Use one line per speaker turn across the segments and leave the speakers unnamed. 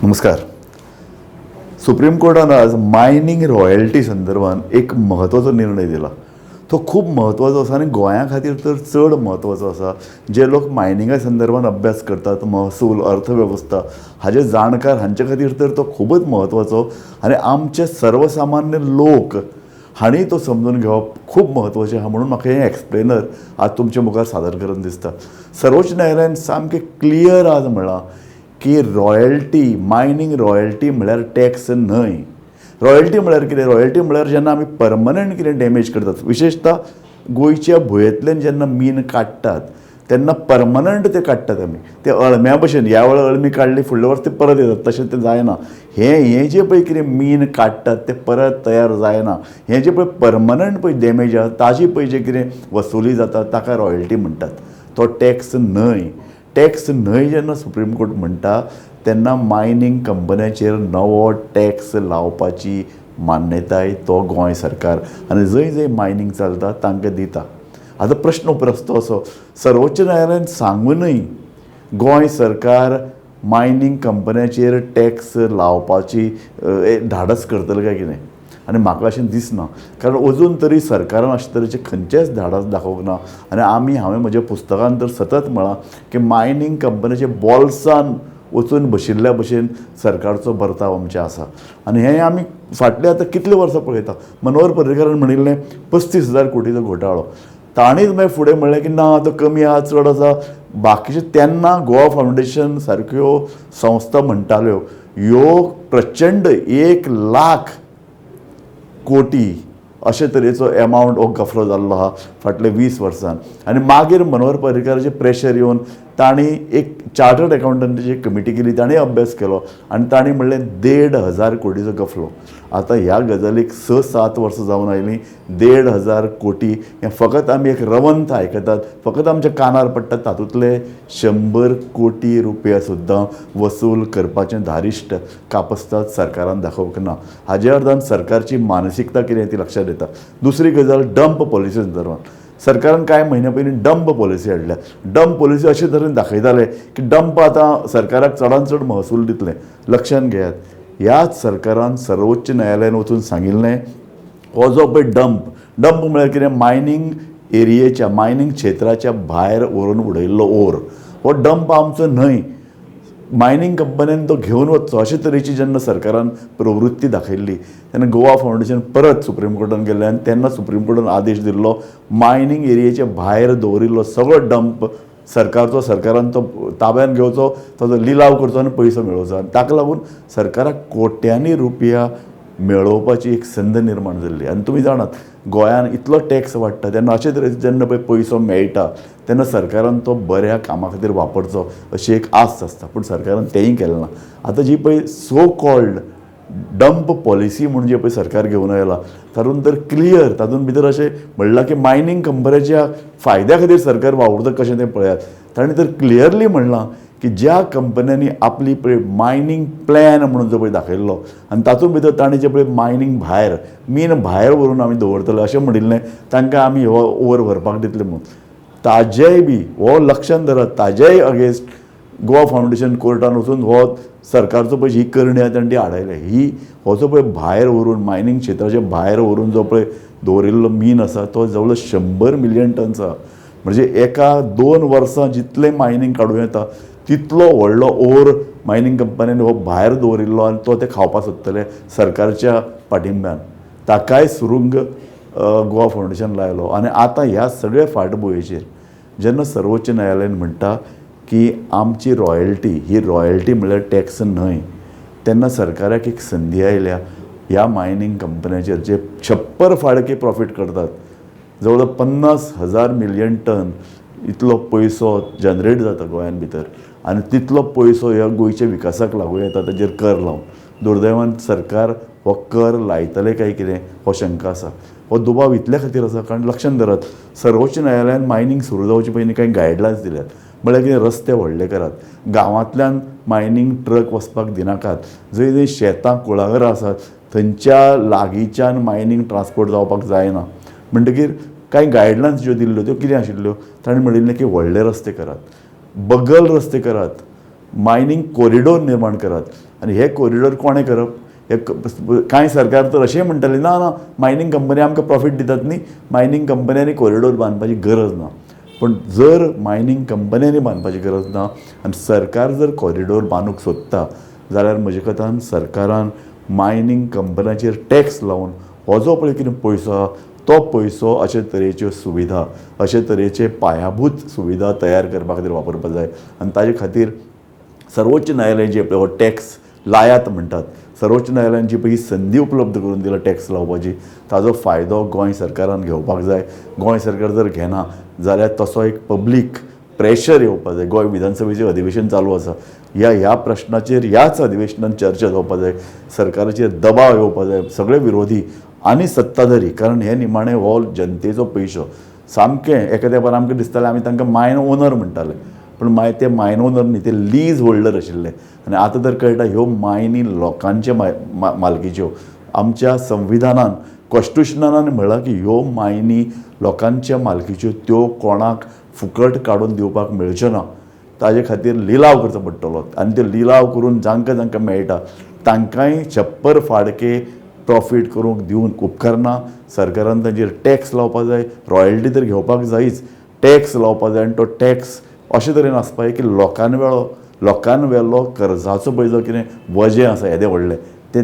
नमस्कार. सुप्रीम कोर्टान आज mining royalty संदर्भात एक महत्वाचो निर्णय दिला. तो खूप महत्वाचो आसा आनी गोंया खातीर तर चड महत्वाचो आसा. जे लोक मायनिंगा संदर्भात अभ्यास करतात, महसूल, अर्थवेवस्था हाजे जाणकार हांचे खातीर तर तो खूबच महत्वाचो आनी आमचे सर्वसामान्य लोक हांणी तो समजून घेवप खूब महत्वाचें आहा. म्हणून म्हाका हें एक्सप्लेनर आज तुमच्या मुखार सादर करन दिसता. सर्वोच्च न्यायालयान सामकें क्लियर आज म्हणलां की रॉयल्टी, मायनिंग रॉयल्टी म्हळ्यार टॅक्स न्हय. रॉयल्टी म्हळ्यार कितें? रॉयल्टी म्हळ्यार जेन्ना आमी परमनंट कितें डॅमेज करतात, विशेषता गोंयच्या भुंयेंतल्यान जेन्ना मीन काडटात तेन्ना परमनंट ते काडटात आमी. ते अळम्या भशेन ह्या वेळार अळमी काडली, फुडल्या वर्स ते परत येतात, तशें तें जायना. हें जें पळय कितें मीन काडटात ते परत तयार जायना. हें जें पळय परमनंट पळय डॅमेज आसा ताजी पळय जें कितें वसुली जाता ताका रॉयल्टी म्हणटात. तो टॅक्स न्हय. टॅक्स न्हय जेन्ना सुप्रीम कोर्ट म्हणटा तेन्ना मायनिंग कंपन्यांचेर नवो टॅक्स लावपाची मान्यताय तो गोंय सरकार आनी जंय जंय मायनिंग चलता तांकां दिता. आतां प्रश्न उपरस्तो असो, सर्वोच्च न्यायालयान सांगूनय गोंय सरकार मायनिंग कंपन्यांचेर टॅक्स लावपाची धाडस करतले काय कितें? आनी म्हाका अशें दिसना, कारण अजून तरी सरकारान अशे तरेचे खंयचेच धाडस दाखोवंक ना. आनी हांवें म्हज्या पुस्तकांत तर सतत म्हळां की मायनिंग कंपनीच्या बॉल्सान वचून बशिल्ल्या भशेन सरकारचो बर्ताव आमचे आसा. आनी हें आमी फाटले आतां कितले वर्सां पळयता. मनोहर पर्रीकारान म्हणिल्लें 35,000 कोटीचो घोटाळो. ताणीच मागीर फुडें म्हणलें की ना तो कमी आहा, चड आसा. बाकीचे तेन्ना गोवा फावंडेशन सारक्यो संस्था म्हणटाल्यो ह्यो प्रचंड 1,00,000 कोटी अशे तरेचो एमावंट हो गफलो जाल्लो आहा फाटले 20 वर्सांत. आनी मागीर मनोहर पर्रीकाराचें प्रेशर येवन तांणी एक चार्टर्ड अकावंटंटाची कमिटी केली, ताणें अभ्यास केलो आनी तांणी म्हणलें 1,500 कोटीचो गफलो. आतां ह्या गजालीक 6-7 वर्सां जावन आयलीं. 1,500 कोटी हें फकत आमी एक रवंथ आयकतात, फकत आमच्या कानार पडटात. तातूंतले 100 कोटी रुपया सुद्दां वसूल करपाचें धारिश्ट कापस्ताद सरकारान दाखोवंक ना. हाज्या अर्दान सरकारची मानसिकता कितें ती लक्षांत येता. दुसरी गजाल डंप पॉलिसी संदर्भात सरकारान कांय म्हयन्या पयलीं डंप पॉलिसी हाडल्या. डंप पॉलिसी अशे तरेन दाखयताले की डंप आतां सरकाराक चडांत चड महसूल दितले. लक्षांत घेयात, ह्याच सरकारान सर्वोच्च न्यायालयान वचून सांगिल्लें हो जो पळय डंप म्हळ्यार कितें, मायनिंग एरियेच्या, मायनिंग क्षेत्राच्या भायर व्हरून उडयल्लो ओर, हो डंप आमचो न्हय. मायनिंग कंपन्यान तो घेवन वचचो अशे तरेची जेन्ना सरकारान प्रवृत्ती दाखयल्ली तेन्ना गोवा फावंडेशन परत सुप्रीम कोर्टान गेल्लें आनी तेन्ना सुप्रीम कोर्टान आदेश दिल्लो मायनिंग एरियेच्या भायर दवरिल्लो सगळो डंप सरकारान तो ताब्यान घेवचो, ताचो लिलाव करचो आनी पयसो मेळोवचो. आनी ताका लागून सरकाराक कोट्यांनी रुपया मेळोवपाची एक संद निर्माण जाल्ली. आनी तुमी जाणात गोंयान इतलो टॅक्स वाडटा तेन्ना अशे तरेचो जेन्ना पळय पयसो मेळटा तेन्ना सरकारान तो बऱ्या कामा खातीर वापरचो अशी एक आस्त आसता. पूण सरकारान तेंय केलें ना. आतां जी पळय सो कॉल्ड डंप पॉलिसी म्हणून जे पळय सरकार घेवन आयला तातूंत तर क्लियर, तातूंत भितर अशें म्हणलां की मायनिंग कंपन्याच्या फायद्या खातीर सरकार वावुरता कशें तें पळयात. ताणें तर क्लियरली म्हणलां की ज्या कंपन्यांनी आपली पळय मायनिंग प्लॅन म्हणून जो पळय दाखयल्लो आनी तातूंत भितर ताणें जे पळय मायनिंग भायर मीन भायर व्हरून आमी दवरतले अशें म्हणिल्लें, तांकां आमी हो ओवर व्हरपाक दितले म्हणून. ताजेय बी हो लक्षांत धरात, ताजेय अगेन्स्ट गोवा फावंडेशन कोर्टान वचून हो सरकारचो पळय ही करणी आहा ती हाडयले. हो जो पळय भायर व्हरून मायनिंग क्षेत्राच्या भायर व्हरून जो पळय दवरिल्लो मीन आसा तो जवळ 100 मिलियन टन्स आहा. म्हणजे एका 2 वर्सां जितलें मायनिंग काडूं येता तितलो व्हडलो ओर मायनिंग कंपन्यांनी हो भायर दवरिल्लो आनी तो ते खावपाक सोदतले सरकारच्या पाठिंब्यान. ताकाय सुरूंग गोवा फावंडेशन लायलो. आनी आतां ह्या सगळ्या फाटभुंयेचेर जेन्ना सर्वोच्च न्यायालयान म्हणटा की आमची रॉयल्टी ही रॉयल्टी म्हळ्यार टॅक्स न्हय, तेन्ना सरकाराक एक संदी आयल्या ह्या मायनिंग कंपन्यांचेर जे छप्पर फाळके प्रॉफीट करतात. जवळ 50,000 मिलियन टन इतलो पयसो जनरेट जाता गोंयान भितर आनी तितलो पयसो ह्या गोंयच्या विकासाक लागूं येता ताजेर कर लावन. दुर्दैवान सरकार हो कर लायतले काय कितें हो शंका आसा. हो दुबाव इतल्या खातीर आसा कारण लक्षांत धरात, सर्वोच्च न्यायालयान मायनिंग सुरू जावचे पयलीं कांय गायडलायन्स दिल्यात. म्हळ्यार कितें, रस्ते व्हडले करात, गांवांतल्यान मायनिंग ट्रक वचपाक दिनाकात, जंय जंय शेतां कुळागरां आसात थंयच्या लागींच्यान मायनिंग ट्रान्सपोर्ट जावपाक जायना. म्हणटकीर कांय गायडलायन्स ज्यो दिल्ल्यो त्यो कितें आशिल्ल्यो, ताणें म्हणिल्लें की व्हडले रस्ते करात, बगल रस्ते करात, मायनींग कॉरिडोर निर्माण करात आनी हे कॉरिडोर कोणें करप हे कांय सरकार तर अशेंय म्हणटाले ना ना मायनींग कंपनी आमकां प्रॉफीट दितात न्ही मायनींग कंपन्यांनी कॉरिडोर बांदपाची गरज ना पण जर मायनींग कंपन्यांनी बांदपाची गरज ना आनी सरकार जर कॉरिडोर बांदूंक सोदता जाल्यार म्हजे कथान सरकारान मायनींग कंपन्यांचेर टॅक्स लावन हो जो पळय कितें पयसो आहा तो पयसो अशे तरेच्यो सुविधा अशे तरेचे पायाभूत सुविधा तयार करपा खातीर वापरपाक जाय आनी ताजे खातीर सर्वोच्च न्यायालयान जे पळय हो टॅक्स लायात म्हणटात सर्वोच्च न्यायालयान जी पळय ही संदी उपलब्ध करून दिला टॅक्स लावपाची ताजो फायदो गोंय सरकारान घेवपाक जाय गोंय सरकार जर घेना जाल्यार तसो एक पब्लीक प्रेशर येवपाक जाय गोंय विधानसभेचें अधिवेशन चालू आसा ह्या प्रश्नाचेर ह्याच अधिवेशनान चर्चा जावपाक जाय सरकाराचेर दबाव येवपाक जाय सगळे विरोधी आनी सत्ताधारी कारण हे निमाणें हो जनतेचो पयसो सामकें एखाद्या बार आमकां दिसतालें आमी तांकां मायन ओनर म्हणटाले पण ते मायन ओनर न्ही ते लीज होल्डर आशिल्ले आनी आतां तर कळटा ह्यो मायनी लोकांचे मालकीच्यो आमच्या संविधानान कॉन्स्टिट्युशनान म्हणलां की ह्यो मायनी लोकांच्या मालकीच्यो त्यो कोणाक फुकट काडून दिवपाक मेळच्यो ना ताजे खातीर लिलाव करचो पडटलो आनी त्यो लिलाव करून जांकां जांकां मेळटा तांकांय छप्पर फाडके प्रॉफीट करूंक दिवंक उपकारना सरकारान तांचेर टॅक्स लावपाक जाय रॉयल्टी तर घेवपाक जायच टॅक्स लावपाक जाय आनी तो टॅक्स अशे तरेन आसपाक जाय की लोकांन व्हेल्लो कर्जाचो पळय जो कितें वजें आसा येदें व्हडलें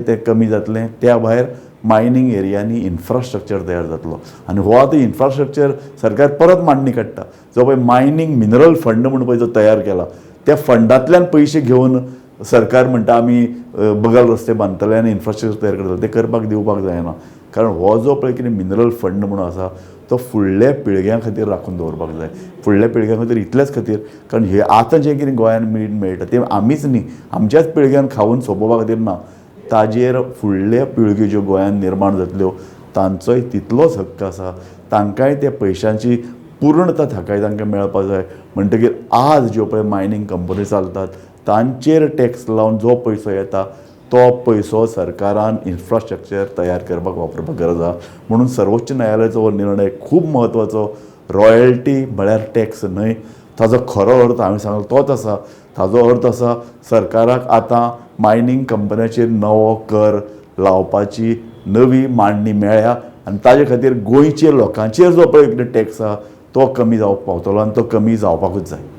तें कमी जातलें त्या भायर मायनींग एरियांनी इन्फ्रास्ट्रक्चर तयार जातलो आनी हो आतां इन्फ्रास्ट्रक्चर सरकार परत मांडणी काडटा जो पळय मायनींग मिनरल फंड म्हणून पळय जो तयार केला त्या फंडांतल्यान पयशे घेवन सरकार म्हणटा आमी बगल रस्ते बांदतले आनी इन्फ्रास्ट्रक्चर तयार करतले ते करपाक दिवपाक जायना कारण हो जो पळय कितें मिनरल फंड म्हणून आसा तो फुडल्या पिळग्यां खातीर राखून दवरपाक जाय फुडल्या पिळग्यां खातीर इतलेंच खातीर कारण हे आतां जें कितें गोंयांत मेळटा तें आमीच न्ही आमच्याच पिळग्यान खावून सोंपोवपा खातीर ना ताजेर फुडल्या पिळग्यो ज्यो गोंयांत निर्माण जातल्यो तांचोय तितलोच हक्क आसा तांकांय त्या पयशांची पूर्णता थाकाय तांकां मेळपाक जाय म्हणटकीर आज ज्यो पळय मायनींग कंपनी चालतात तांचेर टॅक्स लावन जो पयसो येता तो पयसो सरकारान इन्फ्रास्ट्रक्चर तयार करपाक वापरपाक गरज आसा म्हणून सर्वोच्च न्यायालयाचो हो निर्णय खूब म्हत्वाचो रॉयल्टी म्हळ्यार टॅक्स न्हय ताजो खरो अर्थ हांवें सांगलो तोच आसा ताजो अर्थ आसा सरकाराक आतां मायनींग कंपन्यांचेर नवो कर लावपाची नवी मांडणी मेळ्ळ्या आनी ताजे खातीर गोंयच्या लोकांचेर जो पळय कितें टॅक्स आसा तो कमी जावपाक पावतलो आनी तो कमी जावपाकूच जाय